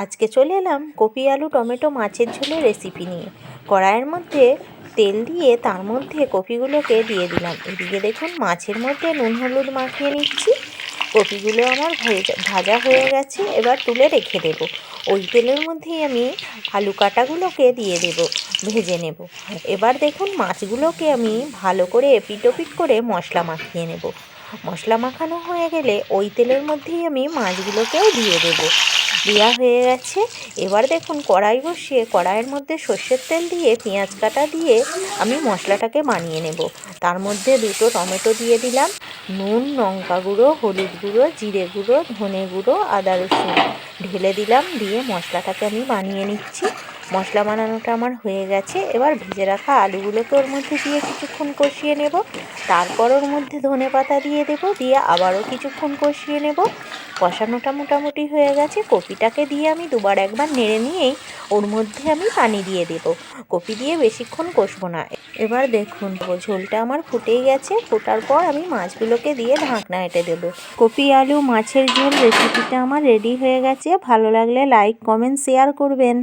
আজকে চলে এলাম কপি আলু টমেটো মাছের ঝোলের রেসিপি নিয়ে। কড়াইয়ের মধ্যে তেল দিয়ে তার মধ্যে কপিগুলোকে দিয়ে দিলাম। এদিকে দেখুন মাছের মধ্যে নুন হলুদ মাখিয়ে নিচ্ছি। কপিগুলো আমার ভাজা হয়ে গেছে, এবার তুলে রেখে দেব। ওই তেলের মধ্যেই আমি আলু কাটাগুলোকে দিয়ে দেব, ভেজে নেব। এবার দেখুন মাছগুলোকে আমি ভালো করে এপিট ওপিট করে মশলা মাখিয়ে নেব। মশলা মাখানো হয়ে গেলে ওই তেলের মধ্যেই আমি মাছগুলোকেও দিয়ে দেব। দেওয়া হয়ে গেছে। এবার দেখুন কড়াই বসিয়ে কড়াইয়ের মধ্যে সর্ষের তেল দিয়ে পেঁয়াজ কাটা দিয়ে আমি মশলাটাকে বানিয়ে নেব। তার মধ্যে 2টো টমেটো দিয়ে দিলাম, নুন, লঙ্কা গুঁড়ো, হলুদ গুঁড়ো, জিরে গুঁড়ো, ধনে গুঁড়ো, আদা রসুন ঢেলে দিলাম। দিয়ে মশলাটাকে আমি বানিয়ে নিচ্ছি। মশলা বানানোটা আমার হয়ে গেছে। এবার ভেজে রাখা আলুগুলোকে ওর মধ্যে দিয়ে কিছুক্ষণ কষিয়ে নেব। তারপর ওর মধ্যে ধনে পাতা দিয়ে দেব, দিয়ে আবারও কিছুক্ষণ কষিয়ে নেব। কষানোটা মোটামুটি হয়ে গেছে। কপিটাকে দিয়ে আমি দুবার একবার নেড়ে নিয়েই ওর মধ্যে আমি পানি দিয়ে দেব। কপি দিয়ে বেশিক্ষণ কষবো না। এবার দেখুন ঝোলটা আমার ফুটেই গেছে। ফোটার পর আমি মাছগুলোকে দিয়ে ঢাকনা এঁটে দেবো। কপি আলু মাছের ঝোল রেসিপিটা আমার রেডি হয়ে গেছে। ভালো লাগলে লাইক, কমেন্ট, শেয়ার করবেন।